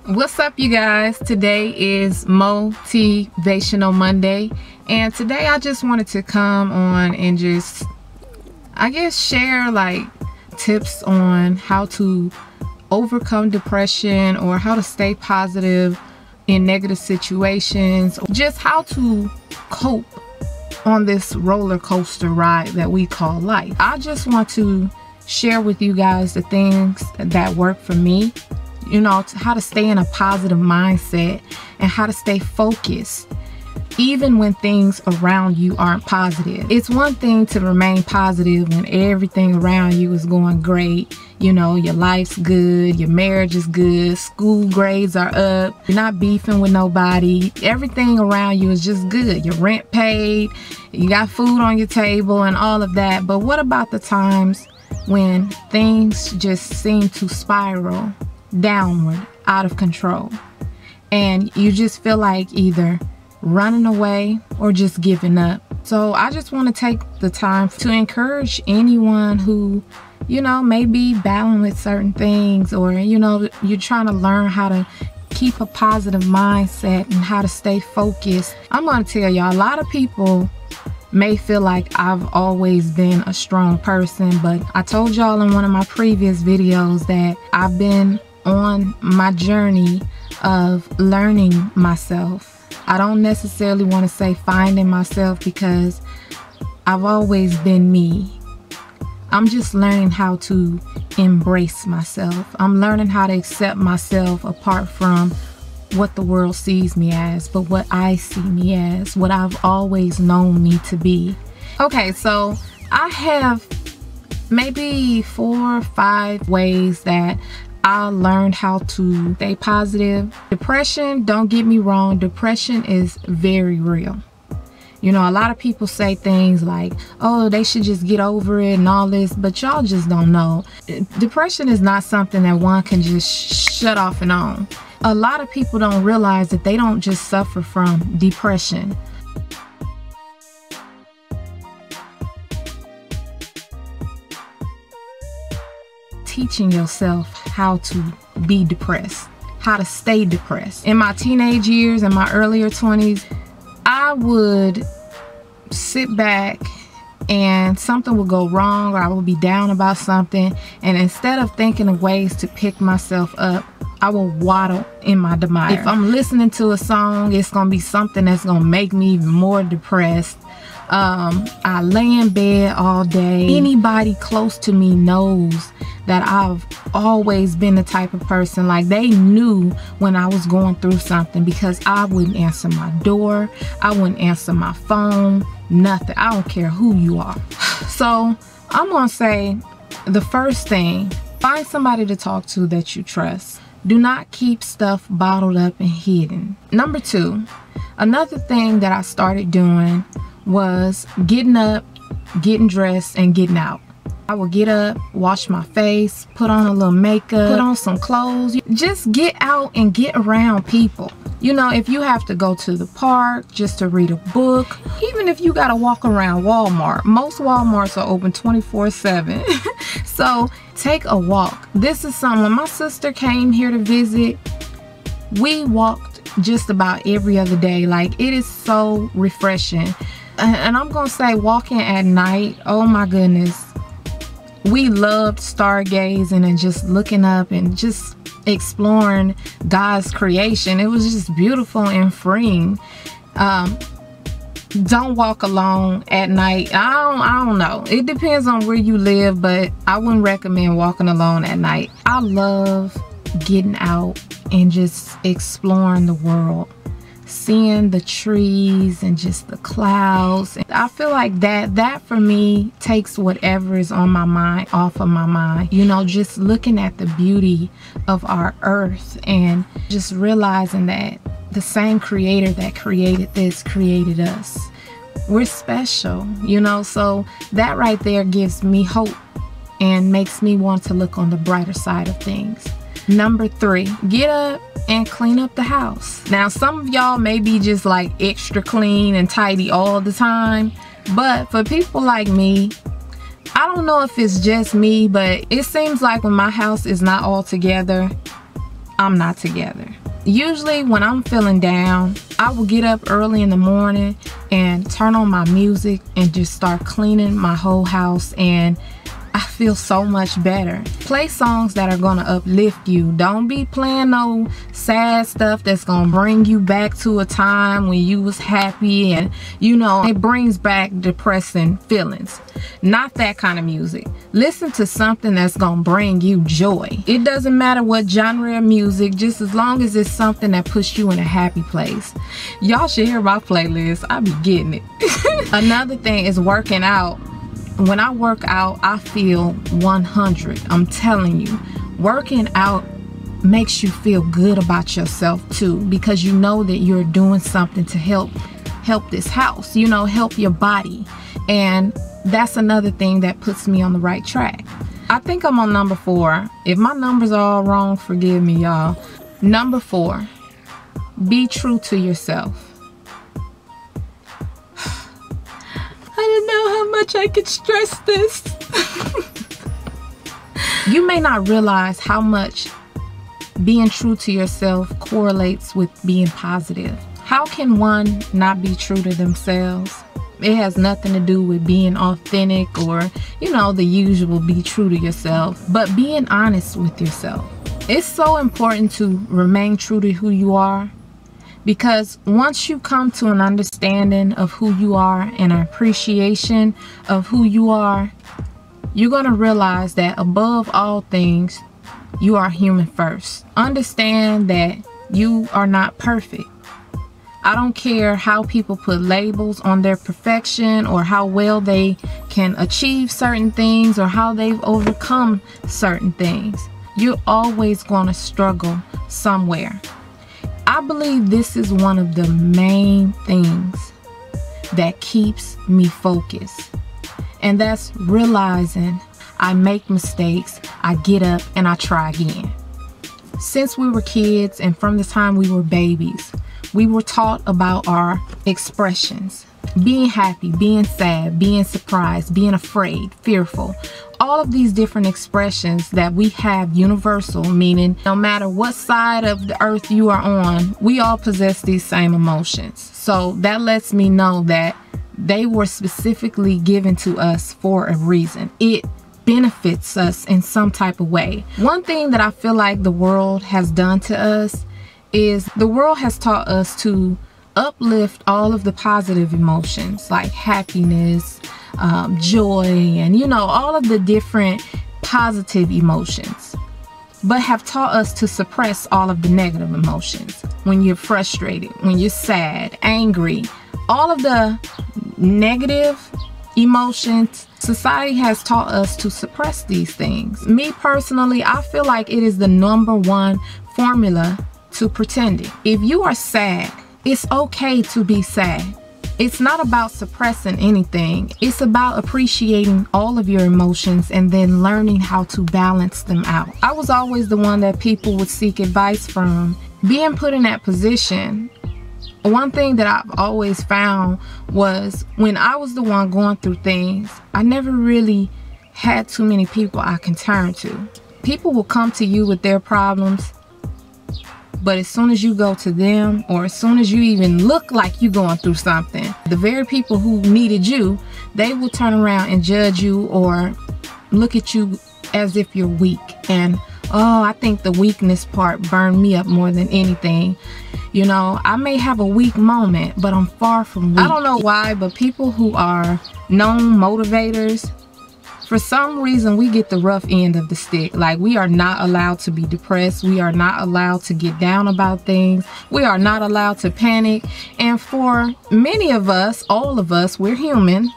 What's up, you guys? Today is Motivational Monday, and today I just wanted to come on and just, I guess, share like tips on how to overcome depression or how to stay positive in negative situations, just how to cope on this roller coaster ride that we call life. I just want to share with you guys the things that work for me, you know, how to stay in a positive mindset and how to stay focused even when things around you aren't positive. It's one thing to remain positive when everything around you is going great. You know, your life's good, your marriage is good, school grades are up, you're not beefing with nobody, everything around you is just good. Your rent paid, you got food on your table and all of that. But what about the times when things just seem to spiral downward, out of control, and you just feel like either running away or just giving up? So I just want to take the time to encourage anyone who, you know, may be battling with certain things, or, you know, you're trying to learn how to keep a positive mindset and how to stay focused. I'm going to tell y'all, a lot of people may feel like I've always been a strong person, but I told y'all in one of my previous videos that I've been on my journey of learning myself. I don't necessarily want to say finding myself, because I've always been me. I'm just learning how to embrace myself. I'm learning how to accept myself apart from what the world sees me as, but what I see me as, what I've always known me to be. Okay, so I have maybe 4 or 5 ways that I learned how to stay positive. Depression, don't get me wrong, depression is very real. You know, a lot of people say things like, oh, they should just get over it and all this, but y'all just don't know. Depression is not something that one can just shut off and on. A lot of people don't realize that they don't just suffer from depression. Teaching yourself how to be depressed, how to stay depressed. In my teenage years, in my earlier 20s, I would sit back and something would go wrong, or I would be down about something, and instead of thinking of ways to pick myself up, I will waddle in my demise. If I'm listening to a song, it's gonna be something that's gonna make me even more depressed. I lay in bed all day. Anybody close to me knows that I've always been the type of person, like, they knew when I was going through something, because I wouldn't answer my door, I wouldn't answer my phone, nothing. I don't care who you are. So I'm gonna say, the first thing, find somebody to talk to that you trust. Do not keep stuff bottled up and hidden. Number 2, another thing that I started doing was getting up, getting dressed, and getting out. I would get up, wash my face, put on a little makeup, put on some clothes. Just get out and get around people. You know, if you have to go to the park just to read a book, even if you gotta walk around Walmart, most Walmarts are open 24/7. So take a walk. This is something, when my sister came here to visit, we walked just about every other day. Like, it is so refreshing. And I'm gonna say, walking at night, oh my goodness, we loved stargazing and just looking up and just exploring God's creation. It was just beautiful and freeing. Don't walk alone at night. I don't know, it depends on where you live, but I wouldn't recommend walking alone at night. I love getting out and just exploring the world, seeing the trees and just the clouds. I feel like that for me takes whatever is on my mind off of my mind. You know, just looking at the beauty of our earth and just realizing that the same creator that created this created us. We're special, you know, so that right there gives me hope and makes me want to look on the brighter side of things. Number 3, get up and clean up the house. Now, some of y'all may be just like extra clean and tidy all the time, but for people like me, I don't know if it's just me, but it seems like when my house is not all together, I'm not together. Usually when I'm feeling down, I will get up early in the morning and turn on my music and just start cleaning my whole house, and I feel so much better. Play songs that are gonna uplift you. Don't be playing no sad stuff that's gonna bring you back to a time when you was happy and, you know, it brings back depressing feelings. Not that kind of music. Listen to something that's gonna bring you joy. It doesn't matter what genre of music, just as long as it's something that puts you in a happy place. Y'all should hear my playlist. I be getting it. Another thing is working out. When I work out, I feel 100. I'm telling you, working out makes you feel good about yourself too, because you know that you're doing something to help this house, you know, help your body. And that's another thing that puts me on the right track. I think I'm on number 4. If my numbers are all wrong, forgive me, y'all. Number 4, be true to yourself. I didn't know how much I could stress this. You may not realize how much being true to yourself correlates with being positive. How can one not be true to themselves? It has nothing to do with being authentic or, you know, the usual be true to yourself, but being honest with yourself. It's so important to remain true to who you are, because once you come to an understanding of who you are and an appreciation of who you are, you're going to realize that above all things, you are human first. Understand that you are not perfect. I don't care how people put labels on their perfection or how well they can achieve certain things or how they've overcome certain things. You're always going to struggle somewhere. I believe this is one of the main things that keeps me focused. And that's realizing I make mistakes, I get up and I try again. Since we were kids and from the time we were babies, we were taught about our expressions. Being happy, being sad, being surprised, being afraid, fearful. All of these different expressions that we have universal, meaning no matter what side of the earth you are on, we all possess these same emotions. So that lets me know that they were specifically given to us for a reason. It benefits us in some type of way. One thing that I feel like the world has done to us is the world has taught us to uplift all of the positive emotions like happiness, joy, and you know, all of the different positive emotions, but have taught us to suppress all of the negative emotions. When you're frustrated, when you're sad, angry, all of the negative emotions, society has taught us to suppress these things. Me personally, I feel like it is the #1 formula to pretending. If you are sad, it's okay to be sad. It's not about suppressing anything. It's about appreciating all of your emotions and then learning how to balance them out. I was always the one that people would seek advice from. Being put in that position, one thing that I've always found was when I was the one going through things, I never really had too many people I can turn to. People will come to you with their problems, but as soon as you go to them, or as soon as you even look like you're going through something, the very people who needed you, they will turn around and judge you or look at you as if you're weak. And oh, I think the weakness part burned me up more than anything. You know, I may have a weak moment, but I'm far from weak. I don't know why, but people who are known motivators, for some reason we get the rough end of the stick. Like, we are not allowed to be depressed. We are not allowed to get down about things. We are not allowed to panic. And for many of us, all of us, we're human.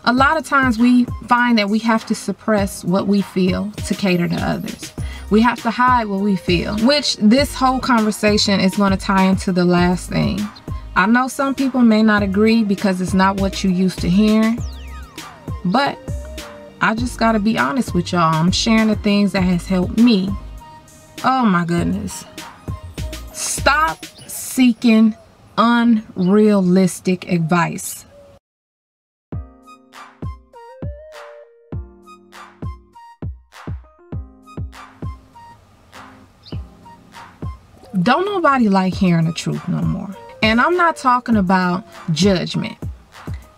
A lot of times we find that we have to suppress what we feel to cater to others. We have to hide what we feel, which this whole conversation is going to tie into the last thing. I know some people may not agree because it's not what you used to hear, but I just gotta be honest with y'all. I'm sharing the things that has helped me. Oh my goodness. Stop seeking unrealistic advice. don't nobody like hearing the truth no more. And I'm not talking about judgment.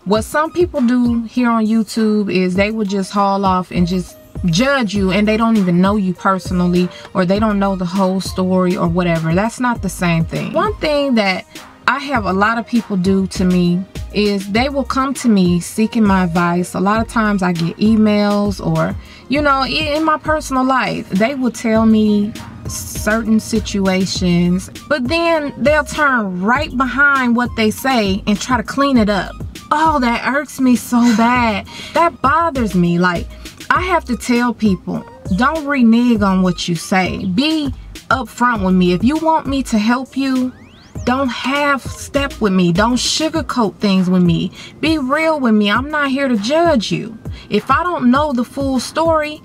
What some people do here on YouTube is they will just haul off and just judge you, and they don't even know you personally, or they don't know the whole story or whatever. That's not the same thing. One thing that I have a lot of people do to me is they will come to me seeking my advice. A lot of times I get emails, or you know, in my personal life, they will tell me certain situations, but then they'll turn right behind what they say and try to clean it up. Oh, that irks me so bad. That bothers me. Like, I have to tell people, don't renege on what you say. Be upfront with me. If you want me to help you, don't half step with me. Don't sugarcoat things with me. Be real with me. I'm not here to judge you. If I don't know the full story,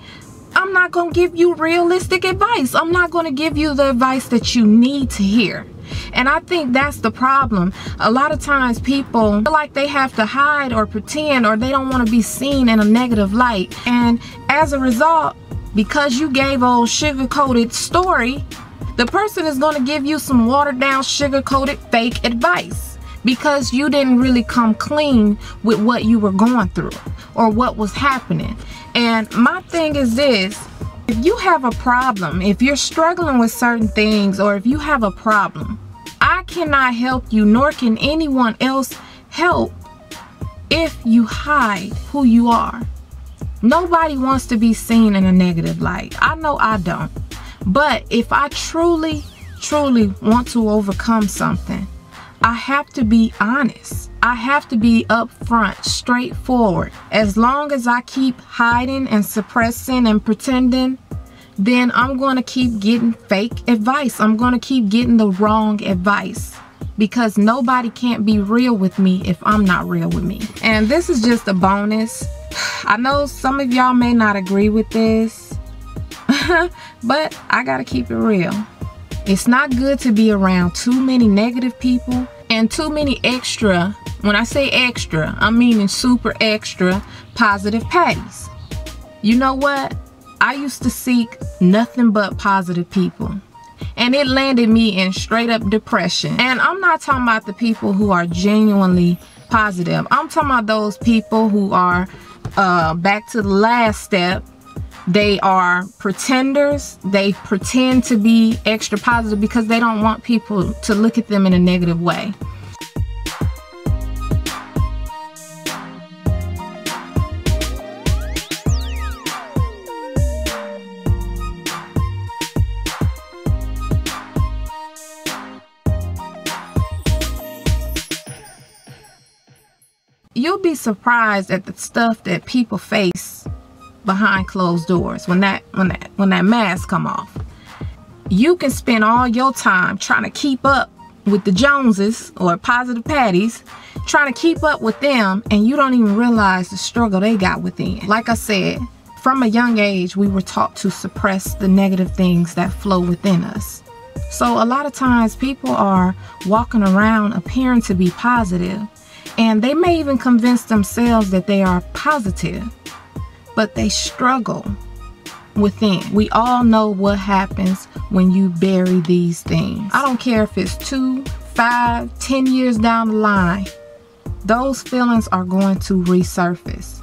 I'm not going to give you realistic advice. I'm not going to give you the advice that you need to hear. And I think that's the problem. A lot of times people feel like they have to hide or pretend, or they don't want to be seen in a negative light. And as a result, because you gave old sugar-coated story, the person is going to give you some watered down, sugar-coated fake advice, because you didn't really come clean with what you were going through or what was happening. And my thing is this: if you have a problem, if you're struggling with certain things, or if you have a problem, I cannot help you, nor can anyone else help if you hide who you are. Nobody wants to be seen in a negative light. I know I don't. But if I truly want to overcome something, I have to be honest. I have to be upfront, straightforward. As long as I keep hiding and suppressing and pretending, then I'm going to keep getting fake advice. I'm going to keep getting the wrong advice, because nobody can't be real with me if I'm not real with me. And this is just a bonus. I know some of y'all may not agree with this, but I gotta keep it real. It's not good to be around too many negative people and too many extra, when I say extra, I'm meaning super extra positive patties. You know what? I used to seek nothing but positive people, and it landed me in straight up depression. And I'm not talking about the people who are genuinely positive. I'm talking about those people who are back to the last step. They are pretenders. They pretend to be extra positive because they don't want people to look at them in a negative way. You'll be surprised at the stuff that people face behind closed doors when that mask come off. You can spend all your time trying to keep up with the Joneses or positive patties, trying to keep up with them, and you don't even realize the struggle they got within. Like I said, from a young age, we were taught to suppress the negative things that flow within us. So a lot of times people are walking around appearing to be positive, and they may even convince themselves that they are positive, but they struggle within. We all know what happens when you bury these things. I don't care if it's 2, 5, 10 years down the line, those feelings are going to resurface.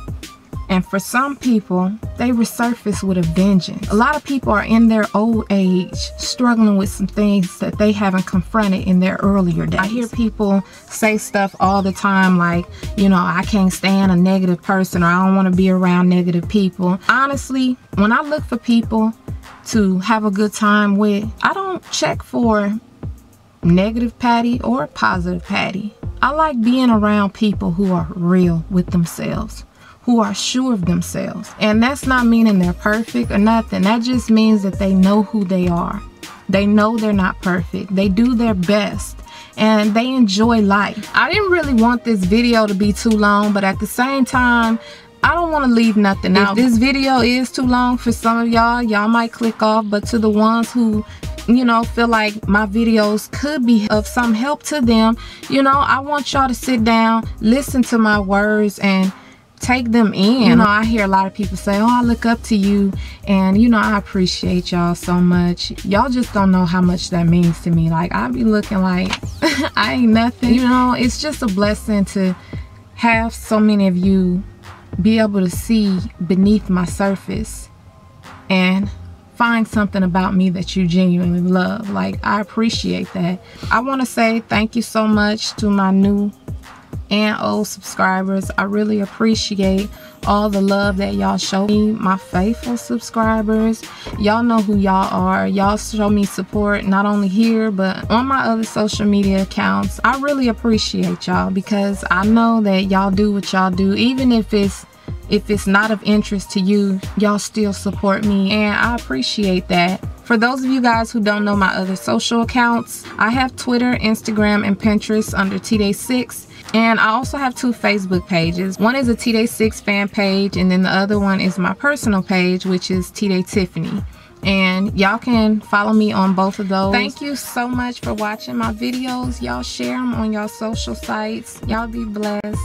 And for some people, they resurface with a vengeance. A lot of people are in their old age struggling with some things that they haven't confronted in their earlier days. I hear people say stuff all the time like, you know, I can't stand a negative person, or I don't want to be around negative people. Honestly, when I look for people to have a good time with, I don't check for negative Patty or positive Patty. I like being around people who are real with themselves, who are sure of themselves. And that's not meaning they're perfect or nothing. That just means that they know who they are. They know they're not perfect. They do their best, and they enjoy life. I didn't really want this video to be too long, but at the same time, I don't want to leave nothing out. If this video is too long for some of y'all might click off, but to the ones who, you know, feel like my videos could be of some help to them, you know, I want y'all to sit down, listen to my words, and take them in. You know, I hear a lot of people say, oh, I look up to you, and you know, I appreciate y'all so much. Y'all just don't know how much that means to me. Like, I be looking like I ain't nothing. You know, it's just a blessing to have so many of you be able to see beneath my surface and find something about me that you genuinely love. Like, I appreciate that. I want to say thank you so much to my new and old subscribers. I really appreciate all the love that y'all show me. My faithful subscribers, y'all know who y'all are. Y'all show me support not only here but on my other social media accounts. I really appreciate y'all, because I know that y'all do what y'all do. Even if it's not of interest to you, y'all still support me, and I appreciate that. For those of you guys who don't know my other social accounts, I have Twitter, Instagram, and Pinterest under TEEDAY6. And I also have 2 Facebook pages. One is a TEEDAY6 fan page, and then the other one is my personal page, which is TEEDAY Tiffany. And y'all can follow me on both of those. Thank you so much for watching my videos. Y'all share them on y'all social sites. Y'all be blessed.